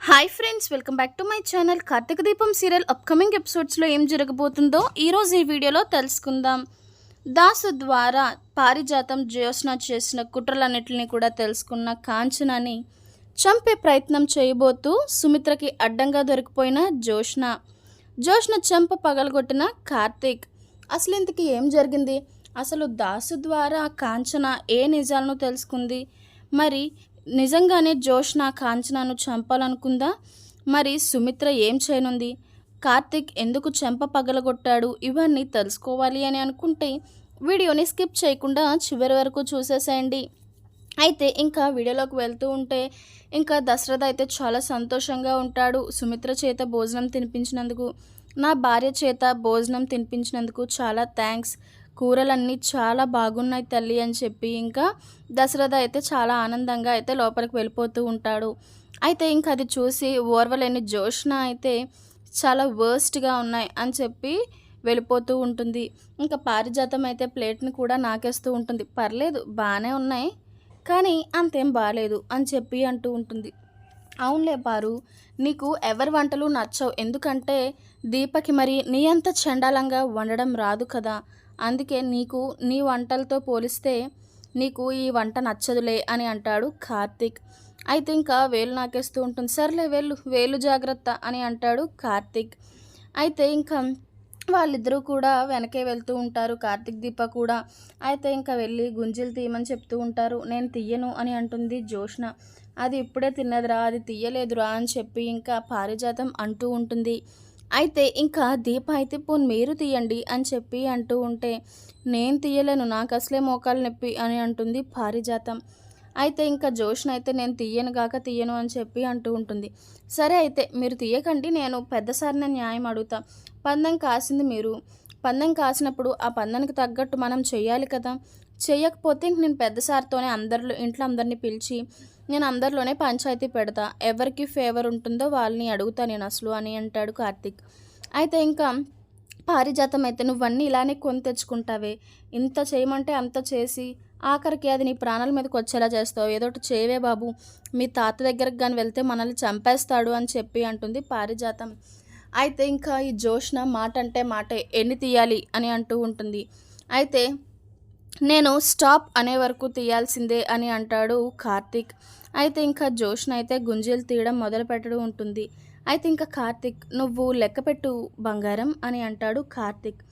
Hi friends, welcome back to my channel. Karthika Deepam serial upcoming ఎపిసోడ్స్లో ఏం జరగబోతుందో ఈరోజు ఈ వీడియోలో తెలుసుకుందాం. దాసు ద్వారా పారిజాతం జ్యోత్స్న చేసిన కుట్రలన్నింటినీ కూడా తెలుసుకున్న కాంచనాని చంపే ప్రయత్నం చేయబోతూ సుమిత్రకి అడ్డంగా దొరికిపోయిన జోష్న చెంప పగలగొట్టిన కార్తీక్. అసలు ఇంతకీ ఏం జరిగింది? అసలు దాసు ద్వారా కాంచన ఏ నిజాలను తెలుసుకుంది? మరి నిజంగానే జోష్న కాంచనాను చంపాలనుకుందా? మరి సుమిత్ర ఏం చేయనుంది? కార్తీక్ ఎందుకు చెంప పగలగొట్టాడు? ఇవన్నీ తెలుసుకోవాలి అని అనుకుంటే వీడియోని స్కిప్ చేయకుండా చివరి వరకు చూసేసేయండి. అయితే ఇంకా వీడియోలోకి వెళ్తూ ఉంటే ఇంకా దశరథ అయితే చాలా సంతోషంగా ఉంటాడు. సుమిత్ర చేత భోజనం తినిపించినందుకు, నా భార్య చేత భోజనం తినిపించినందుకు చాలా థ్యాంక్స్, కూరలన్నీ చాలా బాగున్నాయి తల్లి అని చెప్పి ఇంకా దశరథ అయితే చాలా ఆనందంగా అయితే లోపలికి వెళ్ళిపోతూ ఉంటాడు. అయితే ఇంకా అది చూసి ఓర్వలేని జోష్న అయితే చాలా వర్స్ట్గా ఉన్నాయి అని చెప్పి వెళ్ళిపోతూ ఉంటుంది. ఇంకా పారిజాతం అయితే ప్లేట్ని కూడా నాకేస్తూ ఉంటుంది. పర్లేదు బాగానే ఉన్నాయి కానీ అంతేం బాగాలేదు అని చెప్పి అంటూ ఉంటుంది. అవునులే పారు, నీకు ఎవరి వంటలు నచ్చవు, ఎందుకంటే దీపకి మరి నీ అంత చండాలంగా వండడం రాదు కదా, అందుకే నీకు నీ వంటలతో పోలిస్తే నీకు ఈ వంట నచ్చదులే అని అంటాడు కార్తీక్. అయితే ఇంకా వేలు నాకేస్తూ ఉంటుంది. సర్లే వేలు జాగ్రత్త అని అంటాడు కార్తీక్. అయితే ఇంకా వాళ్ళిద్దరూ కూడా వెనకే వెళ్తూ ఉంటారు, కార్తీక్ దీప కూడా. అయితే ఇంకా వెళ్ళి గుంజీలు తీయమని చెప్తూ ఉంటారు. నేను తీయను అని అంటుంది జోష్న. అది ఇప్పుడే తిన్నదిరా, అది తీయలేదురా అని చెప్పి ఇంకా పారిజాతం అంటూ ఉంటుంది. అయితే ఇంకా దీప అయితే పోనీ మీరు తీయండి అని చెప్పి అంటూ ఉంటే నేను తీయలేను, నాకు అసలే మోకాలు నొప్పి అని అంటుంది పారిజాతం. అయితే ఇంకా జోష్న అయితే నేను తీయను అని చెప్పి అంటూ ఉంటుంది. సరే అయితే మీరు తీయకండి, నేను పెద్దసారిన న్యాయం అడుగుతా. పందెం కాసింది మీరు, పందెం కాసినప్పుడు ఆ పందానికి తగ్గట్టు మనం చెయ్యాలి కదా, చెయ్యకపోతే ఇంక నేను పెద్దసారితోనే ఇంట్లో అందరినీ పిలిచి నేను అందరిలోనే పంచాయతీ పెడతా, ఎవరికి ఫేవర్ ఉంటుందో వాళ్ళని అడుగుతా నేను అసలు అని అంటాడు కార్తీక్. అయితే ఇంకా పారిజాతం అయితే నువ్వన్నీ ఇలానే కొని తెచ్చుకుంటావే, ఇంత చేయమంటే అంత చేసి ఆఖరికి అది నీ ప్రాణాల మీదకి వచ్చేలా చేస్తావు, ఏదోటి చేయవే బాబు, మీ తాత దగ్గరకు కానీ వెళ్తే మనల్ని చంపేస్తాడు అని చెప్పి అంటుంది పారిజాతం. అయితే ఇంకా ఈ జోష్న మాట అంటే మాటే, ఎన్ని తీయాలి అని అంటూ ఉంటుంది. అయితే నేను స్టాప్ అనే వరకు తీయాల్సిందే అని అంటాడు కార్తీక్. అయితే ఇంకా జోష్న అయితే గుంజీలు తీయడం మొదలు పెట్టడం ఉంటుంది. అయితే ఇంకా కార్తీక్ నువ్వు లెక్కపెట్టు బంగారం అని అంటాడు కార్తీక్.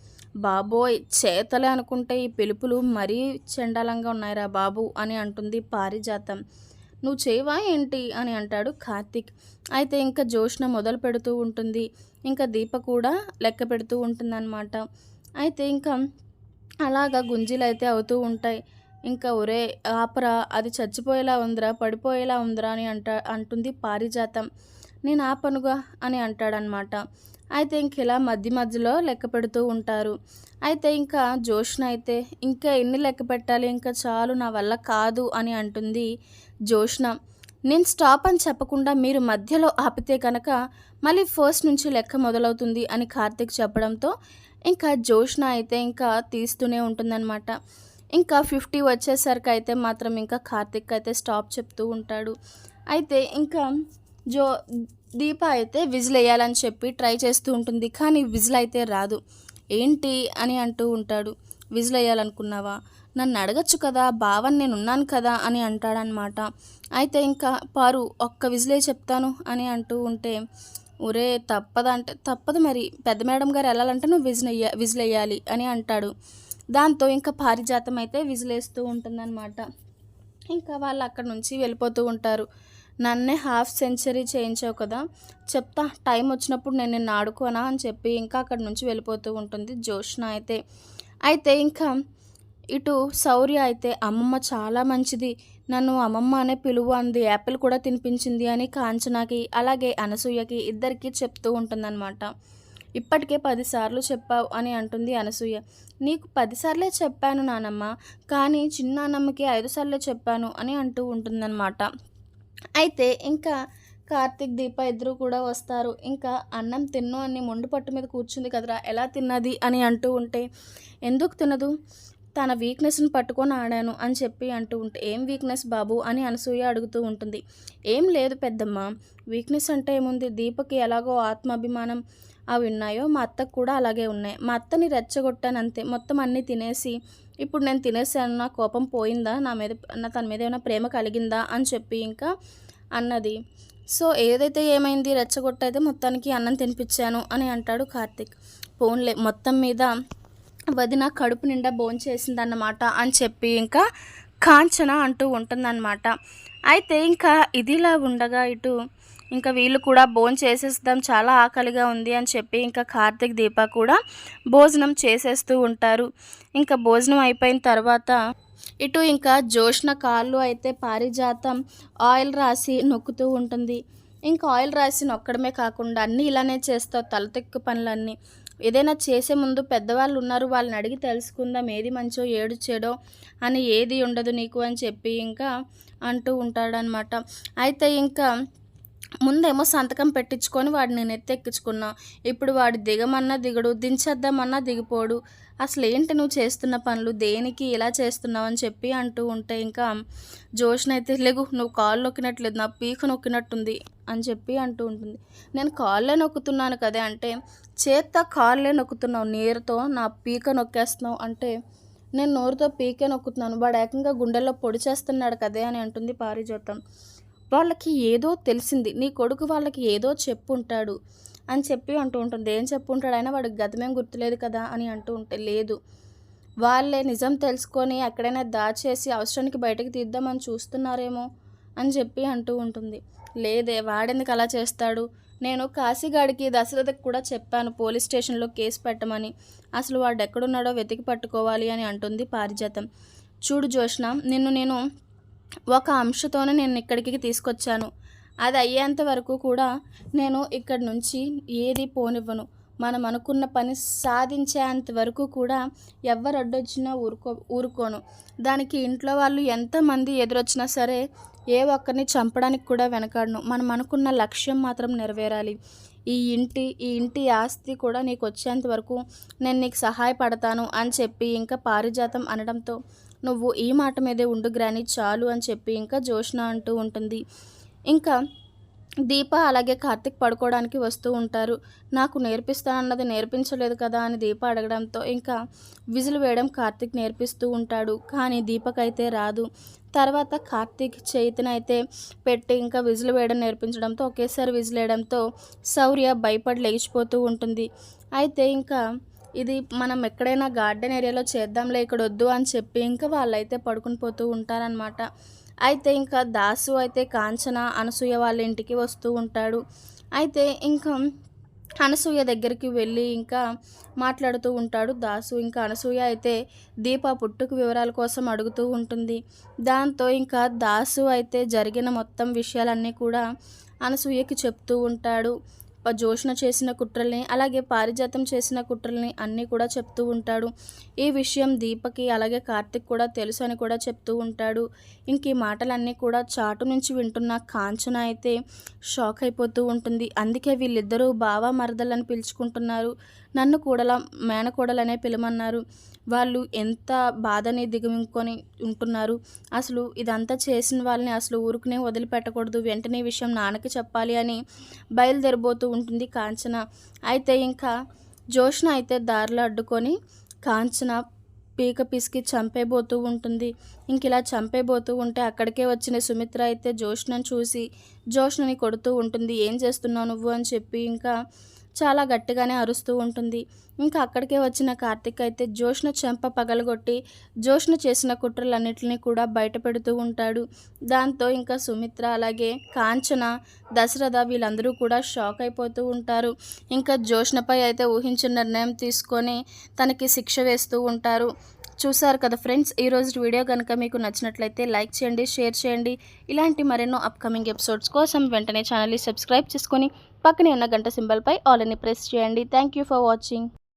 బాబోయ్ చేతలే అనుకుంటే ఈ పిలుపులు మరీ చండాలంగా ఉన్నాయిరా బాబు అని అంటుంది పారిజాతం. నువ్వు చేయవా ఏంటి అని అంటాడు కార్తీక్. అయితే ఇంకా జోష్న మొదలు పెడుతూ ఉంటుంది, ఇంకా దీప కూడా లెక్క పెడుతూ ఉంటుందన్నమాట. అయితే ఇంకా అలాగా గుంజీలు అయితే అవుతూ ఉంటాయి. ఇంకా ఒరే ఆపరా, అది చచ్చిపోయేలా ఉందిరా, పడిపోయేలా ఉందిరా అని అంటుంది పారిజాతం. నేను ఆపనుగా అని అంటాడనమాట. అయితే ఇంక ఇలా మధ్యలో లెక్క పెడుతూ ఉంటారు. అయితే ఇంకా జోష్న అయితే ఇంకా ఎన్ని లెక్క పెట్టాలి, ఇంకా చాలు నా వల్ల కాదు అని అంటుంది జోష్న. నేను స్టాప్ అని చెప్పకుండా మీరు మధ్యలో ఆపితే కనుక మళ్ళీ ఫస్ట్ నుంచి లెక్క మొదలవుతుంది అని కార్తీక్ చెప్పడంతో ఇంకా జోష్న అయితే ఇంకా తీస్తూనే ఉంటుందన్నమాట. ఇంకా 50 వచ్చేసరికి అయితే మాత్రం ఇంకా కార్తీక్ అయితే స్టాప్ చెప్తూ ఉంటాడు. అయితే ఇంకా దీప అయితే విజిల్ వేయాలని చెప్పి ట్రై చేస్తూ ఉంటుంది, కానీ విజిల్ అయితే రాదు. ఏంటి అని అంటూ ఉంటాడు. విజిల్ వేయాలనుకున్నావా, నన్ను అడగచ్చు కదా, బావని నేను ఉన్నాను కదా అని అంటాడనమాట. అయితే ఇంకా పారు ఒక్క విజిలే చెప్తాను అని అంటూ ఉంటే ఒరే తప్పదంటే తప్పదు, మరి పెద్ద మేడం గారు వెళ్ళాలంటే నువ్వు విజిల్ వేయాలి అని అంటాడు. దాంతో ఇంకా పారిజాతం అయితే విజిలేస్తూ ఉంటుందన్నమాట. ఇంకా వాళ్ళు అక్కడ నుంచి వెళ్ళిపోతూ ఉంటారు. నన్నే హాఫ్ సెంచరీ చేయించావు కదా, చెప్తా టైం వచ్చినప్పుడు నేను నిన్ను ఆడుకోనా అని చెప్పి ఇంకా అక్కడ నుంచి వెళ్ళిపోతూ ఉంటుంది జోష్న అయితే. అయితే ఇంకా ఇటు శౌర్య అయితే అమ్మమ్మ చాలా మంచిది, నన్ను అమ్మమ్మ అనే పిలువు అంది, యాపిల్ కూడా తినిపించింది అని కాంచనాకి అలాగే అనసూయకి ఇద్దరికి చెప్తూ ఉంటుందన్నమాట. ఇప్పటికే 10 సార్లు చెప్పావు అని అంటుంది అనసూయ. నీకు 10 సార్లే చెప్పాను నానమ్మ, కానీ చిన్నానమ్మకి 5 సార్లే చెప్పాను అని అంటూ ఉంటుందన్నమాట. అయితే ఇంకా కార్తీక్ దీప ఇద్దరు కూడా వస్తారు. ఇంకా అన్నం తిన్ను అని మొండు పట్టు మీద కూర్చుంది కదరా, ఎలా తిన్నది అని అంటూ ఉంటే ఎందుకు తినదు, తన వీక్నెస్ని పట్టుకొని ఆడాను అని చెప్పి అంటూ ఉంటే, ఏం వీక్నెస్ బాబు అని అనసూయ అడుగుతూ ఉంటుంది. ఏం లేదు పెద్దమ్మ, వీక్నెస్ అంటే ఏముంది, దీపకి ఎలాగో ఆత్మాభిమానం అవి ఉన్నాయో మా అత్తకు కూడా అలాగే ఉన్నాయి. మా అత్తని రెచ్చగొట్టాను అంతే, మొత్తం అన్నీ తినేసి ఇప్పుడు నేను తినేసాను, నా కోపం పోయిందా, తన మీద ఏమైనా ప్రేమ కలిగిందా అని చెప్పి ఇంకా అన్నది. సో ఏదైతే ఏమైంది, రెచ్చగొట్టయితే మొత్తానికి అన్నం తినిపించాను అని అంటాడు కార్తీక్. పోన్లే, మొత్తం మీద వదిన కడుపు నిండా భోంచేసిందన్నమాట అని చెప్పి ఇంకా కాంచన అంటూ ఉంటుందన్నమాట. అయితే ఇంకా ఇదిలా ఉండగా ఇటు ఇంకా వీళ్ళు కూడా భోంచేసేద్దాం, చాలా ఆకలిగా ఉంది అని చెప్పి ఇంకా కార్తీక్ దీప కూడా భోజనం చేసేస్తూ ఉంటారు. ఇంకా భోజనం అయిపోయిన తర్వాత ఇటు ఇంకా జోష్న కాళ్ళు అయితే పారిజాతం ఆయిల్ రాసి నొక్కుతూ ఉంటుంది. ఇంకా ఆయిల్ రాసి నొక్కడమే కాకుండా అన్నీ ఇలానే చేస్తావు, తలతెక్కు పనులన్నీ. ఏదైనా చేసే ముందు పెద్దవాళ్ళు ఉన్నారు, వాళ్ళని అడిగి తెలుసుకుందాం, ఏది మంచో ఏడు చెడో అని ఏది ఉండదు నీకు అని చెప్పి ఇంకా అంటూ ఉంటాడనమాట. అయితే ఇంకా ముందేమో సంతకం పెట్టించుకొని వాడిని నెత్తెక్కించుకున్నా, ఇప్పుడు వాడు దిగమన్నా దిగడు, దించేద్దామన్నా దిగిపోడు. అసలు ఏంటి నువ్వు చేస్తున్న పనులు, దేనికి ఇలా చేస్తున్నావు అని చెప్పి అంటూ ఉంటే ఇంకా జోష్న అయితే, లేగు, నువ్వు కాళ్ళు నొక్కినట్లేదు, నా పీక నొక్కినట్టుంది అని చెప్పి అంటూ ఉంటుంది. నేను కాళ్ళే నొక్కుతున్నాను కదే అంటే, చేత్తో కాళ్ళే నొక్కుతున్నావు, నీరుతో నా పీక నొక్కేస్తున్నావు అంటే, నేను నోరుతో పీకే నొక్కుతున్నాను, వాడు ఏకంగా గుండెల్లో పొడి చేస్తున్నాడు కదే అని అంటుంది పారిజాతం. వాళ్ళకి ఏదో తెలిసింది, నీ కొడుకు వాళ్ళకి ఏదో చెప్పుంటాడు అని చెప్పి అంటూ ఉంటుంది. ఏం చెప్పుంటాడు, అయినా వాడికి గతమేం గుర్తులేదు కదా అని అంటూ ఉంటే, లేదు, వాళ్ళే నిజం తెలుసుకొని ఎక్కడైనా దాచేసి అవసరానికి బయటకు తీద్దామని చూస్తున్నారేమో అని చెప్పి అంటూ ఉంటుంది. లేదే, వాడెందుకు అలా చేస్తాడు, నేను కాశీగాడికి దశరథకి కూడా చెప్పాను పోలీస్ స్టేషన్లో కేసు పెట్టమని, అసలు వాడు ఎక్కడున్నాడో వెతికి పట్టుకోవాలి అని అంటుంది పారిజాతం. చూడు జోష్న, నేను ఒక అంశతోనే నేను ఇక్కడికి తీసుకొచ్చాను, అది అయ్యేంత వరకు కూడా నేను ఇక్కడి నుంచి ఏది పోనివ్వను, మనం అనుకున్న పని సాధించేంత వరకు కూడా ఎవరు అడ్డొచ్చినా ఊరుకోను. దానికి ఇంట్లో వాళ్ళు ఎంతమంది ఎదురొచ్చినా సరే ఏ ఒక్కరిని చంపడానికి కూడా వెనకాడను. మనం అనుకున్న లక్ష్యం మాత్రం నెరవేరాలి. ఈ ఇంటి ఆస్తి కూడా నీకు వచ్చేంత వరకు నేను నీకు సహాయపడతాను అని చెప్పి ఇంకా పారిజాతం అనడంతో, నువ్వు ఈ మాట మీదే ఉండు గ్రాని చాలు అని చెప్పి ఇంకా జోష్న అంటూ ఉంటుంది. ఇంకా దీప అలాగే కార్తిక్ పడుకోవడానికి వస్తూ ఉంటారు. నాకు నేర్పిస్తానన్నది నేర్పించలేదు కదా అని దీప అడగడంతో ఇంకా విజిల్ వేయడం కార్తిక్ నేర్పిస్తూ ఉంటాడు. కానీ దీపకైతే రాదు. తర్వాత కార్తిక్ చేతినైతే పెట్టి ఇంకా విజిల్ వేయడం నేర్పించడంతో ఒకేసారి విజిల్ వేయడంతో శౌర్య భయపడి లేచిపోతూ ఉంటుంది. అయితే ఇంకా ఇది మనం ఎక్కడైనా గార్డెన్ ఏరియాలో చేద్దాంలే, ఇక్కడ వద్దు అని చెప్పి ఇంకా వాళ్ళైతే పడుకుని పోతూ ఉంటారనమాట. అయితే ఇంకా దాసు అయితే కాంచన అనసూయ వాళ్ళ ఇంటికి వస్తూ ఉంటాడు. అయితే ఇంకా అనసూయ దగ్గరికి వెళ్ళి ఇంకా మాట్లాడుతూ ఉంటాడు దాసు. ఇంకా అనసూయ అయితే దీప పుట్టుక వివరాల కోసం అడుగుతూ ఉంటుంది. దాంతో ఇంకా దాసు అయితే జరిగిన మొత్తం విషయాలన్నీ కూడా అనసూయకి చెప్తూ ఉంటాడు. జోష్న చేసిన కుట్రల్ని అలాగే పారిజాతం చేసిన కుట్రల్ని అన్నీ కూడా చెప్తూ ఉంటాడు. ఈ విషయం దీపకి అలాగే కార్తిక్ కూడా తెలుసు అని కూడా చెప్తూ ఉంటాడు. ఇంక ఈ మాటలన్నీ కూడా చాటు నుంచి వింటున్న కాంచన అయితే షాక్ అయిపోతూ ఉంటుంది. అందుకే వీళ్ళిద్దరూ బావ మరదలని పిలుచుకుంటున్నారు, నన్ను మేనకోడలనే పిలమన్నారు, వాళ్ళు ఎంత బాధని దిగుముకొని ఉంటున్నారు, అసలు ఇదంతా చేసిన వాళ్ళని అసలు ఊరుకునే వదిలిపెట్టకూడదు, వెంటనే విషయం నాన్నకి చెప్పాలి అని బయలుదేరబోతూ ఉంటుంది కాంచన. అయితే ఇంకా జోష్న అయితే దారిలో అడ్డుకొని కాంచన పీక పిసికి చంపేబోతూ ఉంటుంది. ఇంక ఇలా చంపేబోతూ ఉంటే అక్కడికే వచ్చిన సుమిత్ర అయితే జోష్నని చూసి జోష్నని కొడుతూ ఉంటుంది. ఏం చేస్తున్నావు నువ్వు అని చెప్పి ఇంకా చాలా గట్టిగానే అరుస్తూ ఉంటుంది. ఇంకా అక్కడికే వచ్చిన కార్తిక్ అయితే జోష్న చెంప పగలగొట్టి జోష్న చేసిన కుట్రలన్నిటిని కూడా బయట పెడుతూ ఉంటాడు. దాంతో ఇంకా సుమిత్ర అలాగే కాంచన దశరథ వీళ్ళందరూ కూడా షాక్ అయిపోతూ ఉంటారు. ఇంకా జోష్నపై అయితే ఊహించిన నిర్ణయం తీసుకొని తనకి శిక్ష వేస్తూ ఉంటారు. చూసారు కదా ఫ్రెండ్స్, ఈరోజు వీడియో కనుక మీకు నచ్చినట్లయితే లైక్ చేయండి, షేర్ చేయండి. ఇలాంటి మరెన్నో అప్కమింగ్ ఎపిసోడ్స్ కోసం వెంటనే ఛానల్ని సబ్స్క్రైబ్ చేసుకొని పక్కనే ఉన్న గంట సింబల్పై ఆల్ అని ప్రెస్ చేయండి. Thank you for watching.